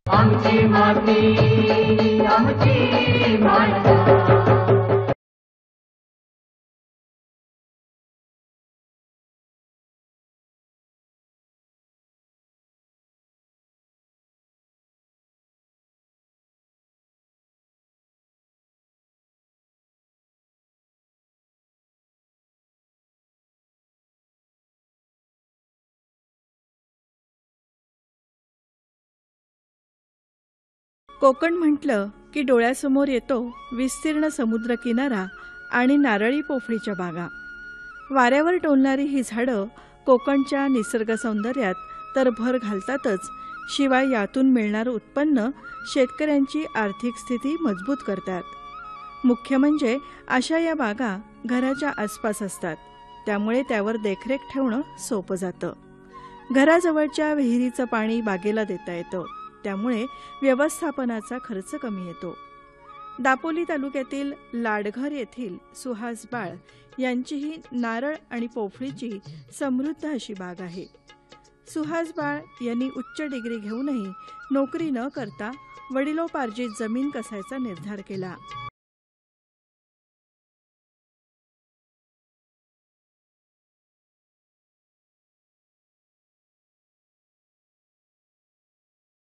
आमची माती आमची माणसं। कोकण म्हटलं की डोळ्यासमोर येतो विस्तीर्ण समुद्रकिनारा आणि नारळी पोफळीच्या बागा। वाऱ्यावर डोलणारी ही झाडं कोकणच्या निसर्ग सौंदर्यात तर भर घालतातच, शिवाय यातून मिळणारं उत्पन्न शेतकऱ्यांची आर्थिक स्थिती मजबूत करतात। मुख्य म्हणजे अशा या बागा घराच्या आसपास असतात, त्यामुळे त्यावर देखरेख ठेवणं सोपं जातं। घराजवळच्या विहिरीचं पाणी बागेला देता येतं, त्यामुळे व्यवस्थापनाचा खर्च कमी येतो। दापोली तालुक्यातील लाडघर येथील सुहास बाळ यांची ही नारळ आणि पोफळीची समृद्ध अशी बाग आहे। सुहास बाळ यांनी उच्च डिग्री घेऊनही नोकरी न करता वडिलोपार्जित जमीन कसायचा निर्धार केला।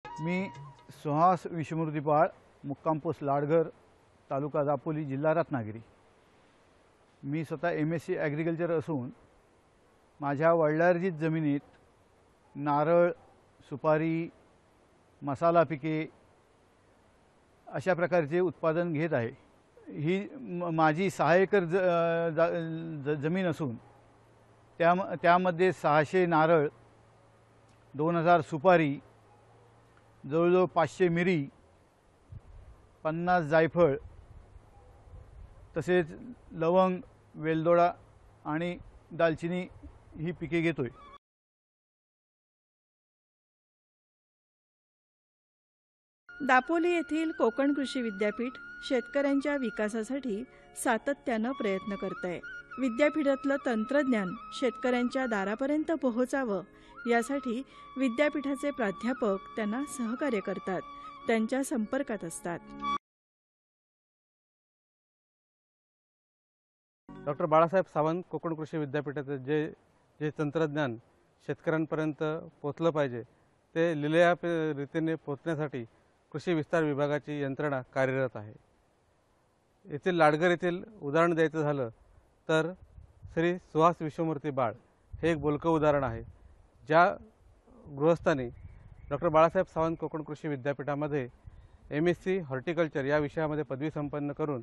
मी सुहास विष्णुमूर्ती बाळ, मुक्काम पोस्ट लाडघर, तालुका दापोली, जिल्हा रत्नागिरी। मी स्वतः MSc ॲग्रिकल्चर असून माझ्या वडिलार्जित जमिनीत नारळ, सुपारी, मसाला पिके अशा प्रकारचे उत्पादन घेत आहे। ही माझी 6 एकर जमीन असून त्यामध्ये 600 नारळ, 2000 सुपारी, जवळजवळ 500 मिरी, 50 जायफळ, तसेच लवंग, वेलदोडा आणि दालचिनी ही पिके घेतोय। दापोली येथील कोकण कृषी विद्यापीठ शेतकऱ्यांच्या विकासासाठी सातत्यानं प्रयत्न करतंय। विद्यापीठातलं तंत्रज्ञान शेतकऱ्यांच्या दारापर्यंत पोहोचावं यासाठी विद्यापीठाचे प्राध्यापक त्यांना सहकार्य करतात, त्यांच्या संपर्कात असतात। डॉक्टर बाळासाहेब सावंत कोकण कृषी विद्यापीठाचे जे तंत्रज्ञान शेतकऱ्यांपर्यंत पोहोचलं पाहिजे ते लिलायक रीतीने पोहोचण्यासाठी कृषी विस्तार विभागाची यंत्रणा कार्यरत आहे। येथील लाडघर येथील उदाहरण द्यायचं झालं तर श्री सुहास विष्णुमूर्ती बाळ हे एक बोलकं उदाहरण आहे। ज्या गृहस्थांनी डॉक्टर बाळासाहेब सावंत कोकण कृषी विद्यापीठामध्ये MSc हॉर्टिकल्चर या विषयामध्ये पदवी संपन्न करून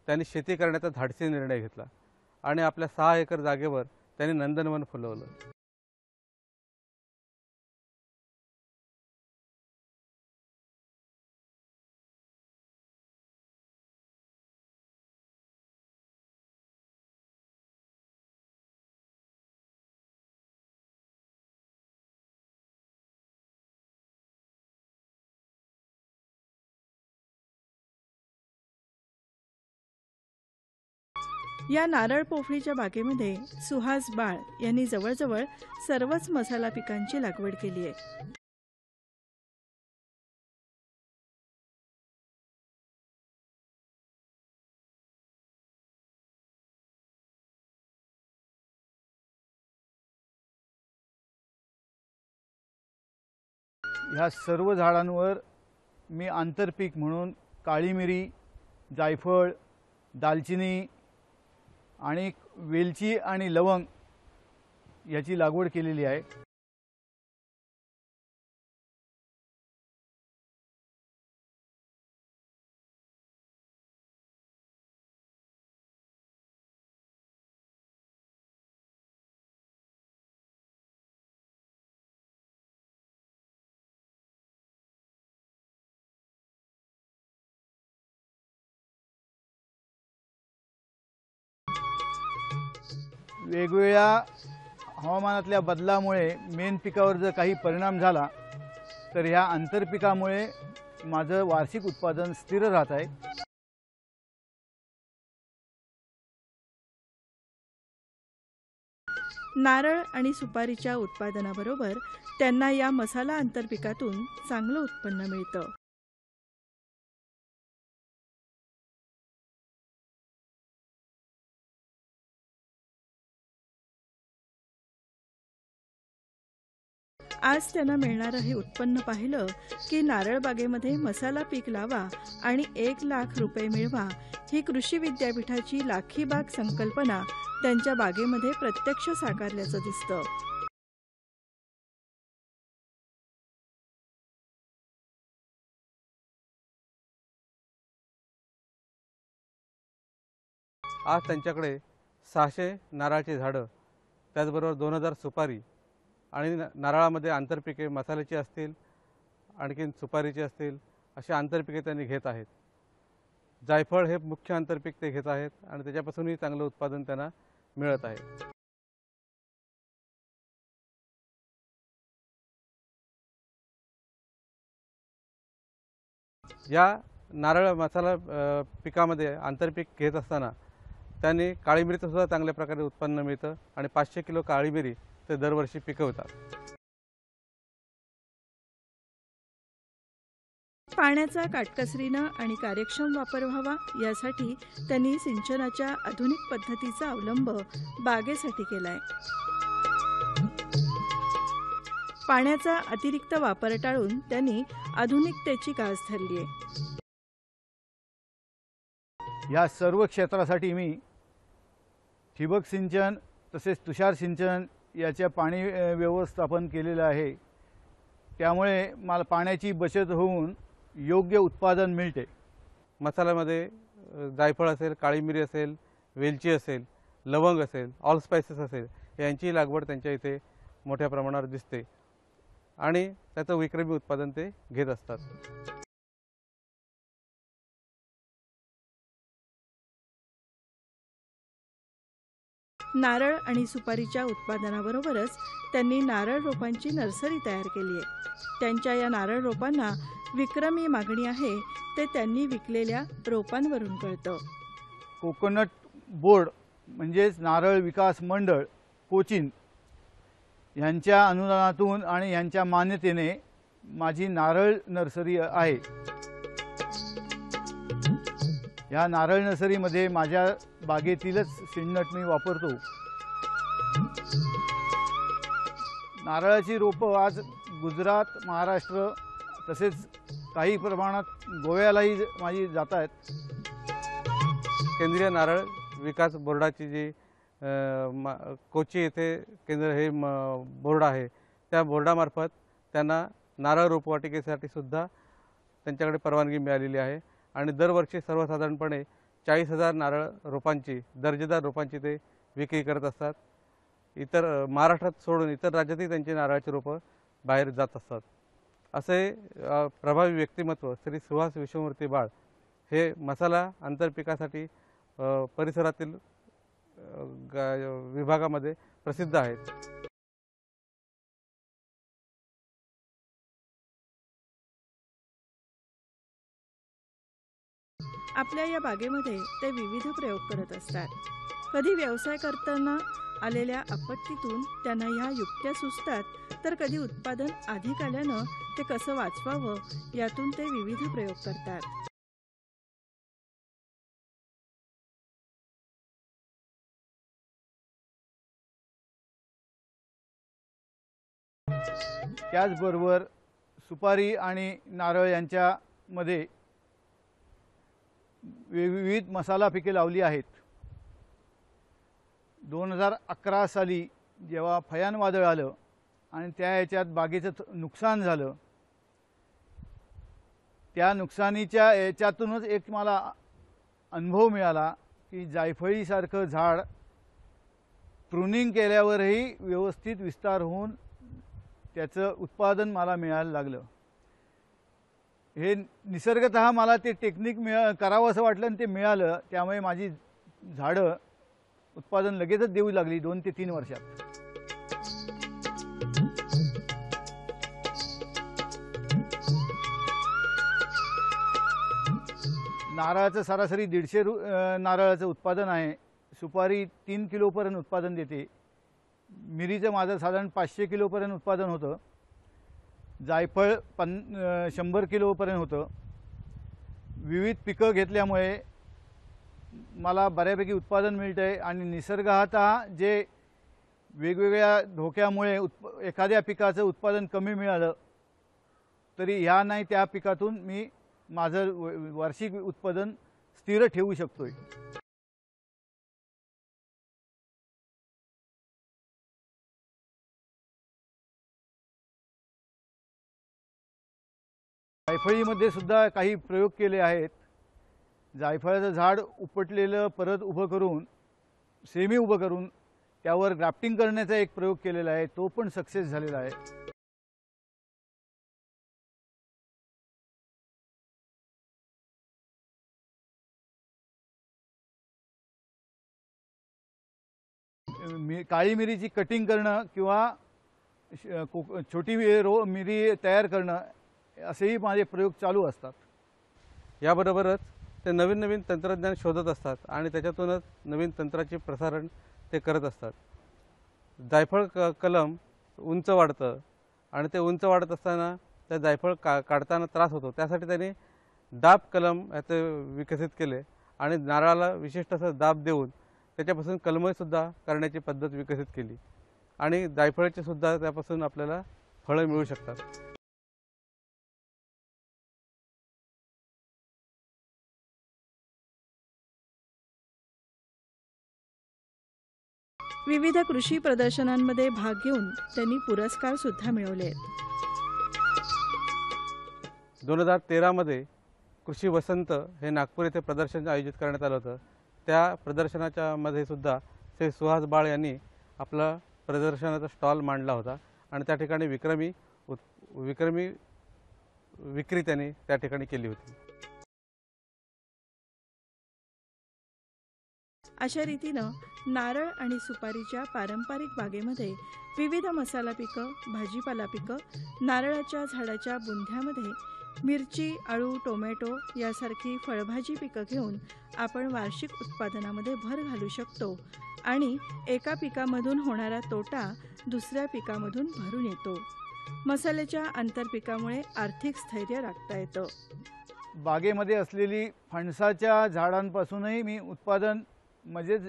त्यांनी शेती करण्याचा धाडसी निर्णय घेतला आणि आपल्या 6 एकर जागेवर त्यांनी नंदनवन फुलवलं। या नारळ पोफळीच्या बागेमध्ये सुहास बाळ यांनी जवळजवळ सर्वच मसाला पिकांची लागवड केली आहे। ह्या सर्व झाडांवर मी आंतरपीक म्हणून काळी मिरी, जायफळ, दालचिनी आणि वेलची आणि लवंग याची लागवड केलेली आहे। वेगवेगळ्या हवामानातल्या बदलामुळे मेन पिकावर जर काही परिणाम झाला तर ह्या आंतरपिकामुळे माझं वार्षिक उत्पादन स्थिर राहत आहे। नारळ आणि सुपारीच्या उत्पादनाबरोबर त्यांना या मसाला आंतरपिकातून चांगलं उत्पन्न मिळतं. आज त्यांना मिळणारं हे उत्पन्न पाहिलं की नारळ बागेमध्ये मसाला पीक लावा आणि 1,00,000 रुपये मिळवा ही कृषी विद्यापीठाची लाखी बाग संकल्पना त्यांच्या बागेमध्ये प्रत्यक्ष साकारल्याचं दिसतं. आज त्यांच्याकडे 600 नारळाची झाडं, त्याचबरोबर 2000 सुपारी आणि नारळामध्ये आंतरपिके मसाल्याची असतील, आणखीन सुपारीची असतील, अशी आंतरपिके त्यांनी घेत आहेत. जायफळ हे मुख्य आंतरपीक ते घेत आहेत आणि त्याच्यापासूनही चांगलं उत्पादन त्यांना मिळत आहे. या नारळ मसाला पिकामध्ये आंतरपीक घेत असताना त्यांनी काळी मिरीचं सुद्धा चांगल्या प्रकारे उत्पन्न मिळतं आणि 500 किलो काळी मिरी ते दरवर्षी पिकवतात. पाण्याचा काटकसरीनं आणि कार्यक्षम वापर व्हावा यासाठी त्यांनी सिंचनाच्या आधुनिक पद्धतीचा अवलंब बागेसाठी केलाय. पाण्याचा अतिरिक्त वापर टाळून त्यांनी आधुनिकतेची कास धरली आहे. या सर्व क्षेत्रासाठी मी ठिबक सिंचन तसेच तुषार सिंचन याच्या पाणी व्यवस्थापन केलेलं आहे. त्यामुळे मला पाण्याची बचत होऊन योग्य उत्पादन मिळते. मसाल्यामध्ये जायफळ असेल, काळी मिरी असेल, वेलची असेल, लवंग असेल, ऑल स्पाइसेस असेल, यांची लागवड त्यांच्या इथे मोठ्या प्रमाणावर दिसते आणि त्याचं विक्रमी उत्पादन ते घेत असतात. नारळ आणि सुपारीच्या उत्पादनाबरोबरच त्यांनी नारळ रोपांची नर्सरी तयार केली आहे. त्यांच्या या नारळ रोपांना विक्रमी मागणी आहे ते त्यांनी विकलेल्या रोपांवरून कळतं. कोकोनट बोर्ड म्हणजेच नारळ विकास मंडळ कोचीन यांच्या अनुदानातून आणि यांच्या मान्यतेने माझी नारळ नर्सरी आहे. या नारळ नर्सरीमध्ये माझ्या बागेतीलच सिंडनट मी वापरतो. नारळाची रोपं आज गुजरात, महाराष्ट्र तसेच काही प्रमाणात गोव्यालाही माझी जात आहेत. केंद्रीय नारळ विकास बोर्डाची जी कोची येथे केंद्र हे बोर्ड आहे, त्या बोर्डामार्फत त्यांना नारळ रोपवाटिकेसाठी सुद्धा त्यांच्याकडे परवानगी मिळालेली आहे आणि दरवर्षी सर्वसाधारणपणे 40,000 नारळ रोपांची, दर्जेदार रोपांची ते विक्री करत असतात. इतर महाराष्ट्रात सोडून इतर राज्यातही त्यांची नारळाची रोपं बाहेर जात असतात. असे प्रभावी व्यक्तिमत्व श्री सुहास विश्वमूर्ती बाळ हे मसाला आंतरपिकासाठी परिसरातील विभागामध्ये प्रसिद्ध आहेत. आपल्या या बागेमध्ये ते विविध प्रयोग करत असतात. कधी व्यवसाय करताना आलेल्या आपत्तीतून त्यांना ह्या युक्त्या सुचतात, तर कधी उत्पादन अधिक आल्यानं ते कसं वाचवावं यातून ते विविध प्रयोग करतात. त्याचबरोबर सुपारी आणि नारळ यांच्यामध्ये विविध मसाला पिके लावली आहेत. 2011 साली जेव्हा फयान वादळ आलं आणि त्या ह्याच्यात बागेचं नुकसान झालं, त्या नुकसानीच्या याच्यातूनच एक मला अनुभव मिळाला की जायफळीसारखं झाड प्रूनिंग केल्यावरही व्यवस्थित विस्तार होऊन त्याचं उत्पादन मला मिळायला लागलं. हे निसर्गतः मला ते टेक्निक करावं असं वाटलं आणि ते मिळालं. त्यामुळे माझी झाडं उत्पादन लगेचच देऊ लागली 2 ते 3 वर्षात. नारळाचं सरासरी 150 नारळाचं उत्पादन आहे. सुपारी 3 किलोपर्यंत उत्पादन देते. मिरीचं माझं साधारण 500 किलोपर्यंत उत्पादन होतं. जायफळ 100 किलोपर्यंत होतं. विविध पिकं घेतल्यामुळे मला बऱ्यापैकी उत्पादन मिळतं आहे आणि निसर्गात जे वेगवेगळ्या धोक्यामुळे एखाद्या पिकाचं उत्पादन कमी मिळालं तरी ह्या नाही त्या पिकातून मी माझं वार्षिक उत्पादन स्थिर ठेवू शकतोय. जायफळीमध्ये सुद्धा काही प्रयोग केले आहेत. जायफळाचं झाड उपटलेलं परत उभं करून सेमी उभं करून त्यावर ग्राफ्टिंग करण्याचा एक प्रयोग केलेला आहे. तो पण सक्सेस झालेला आहे. काळी मिरीची कटिंग करणं किंवा छोटी मिरी तयार करणं असेही माझे प्रयोग चालू असतात. याबरोबरच ते नवीन नवीन तंत्रज्ञान शोधत असतात आणि त्याच्यातूनच नवीन तंत्राचे प्रसारण ते करत असतात. जायफळ कलम उंच वाढतं आणि ते उंच वाढत असताना त्या जायफळ काढताना त्रास होतो. त्यासाठी त्यांनी दाब कलम याचे विकसित केले आणि नारळाला विशिष्ट असं दाब देऊन त्याच्यापासून कलमंसुद्धा करण्याची पद्धत विकसित केली आणि जायफळाचे सुद्धा त्यापासून आपल्याला फळं मिळू शकतात. विविध कृषी प्रदर्शनांमध्ये भाग घेऊन त्यांनी पुरस्कार सुद्धा मिळवले. 2013 मध्ये कृषी वसंत हे नागपूर येथे प्रदर्शन आयोजित करण्यात आलं होतं. त्या प्रदर्शनाच्या मध्ये सुद्धा श्री सुहास बाळ यांनी आपला प्रदर्शनाचा स्टॉल मांडला होता आणि त्या ठिकाणी विक्रमी विक्री त्यांनी त्या ठिकाणी केली होती. अशा रीतीनं नारळ आणि सुपारीच्या पारंपरिक बागेमध्ये विविध मसाला पिकं, भाजीपाला पिकं, नारळाच्या झाडाच्या बुंध्यामध्ये मिरची, आळू, टोमॅटो यासारखी फळभाजी पिकं घेऊन आपण वार्षिक उत्पादनामध्ये भर घालू शकतो आणि एका पिकामधून होणारा तोटा दुसऱ्या पिकामधून भरून येतो. मसाल्याच्या आंतरपिकामुळे आर्थिक स्थैर्य राखता येतं. बागेमध्ये असलेली फणसाच्या झाडांपासूनही मी उत्पादन म्हणजेच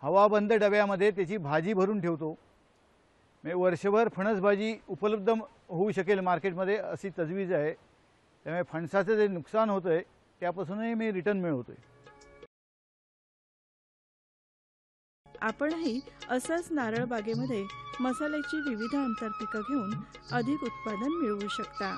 हवाबंद डब्यामध्ये त्याची भाजी भरून ठेवतो. म्हणजे वर्षभर फणस भाजी उपलब्ध होऊ शकेल मार्केटमध्ये अशी तजवीज आहे. त्यामुळे फणसाचं जे नुकसान होतं आहे त्यापासूनही मी रिटर्न मिळवतोय. आपणही असंच नारळ बागेमध्ये मसाल्याची विविध आंतरपिकं घेऊन अधिक उत्पादन मिळवू शकता.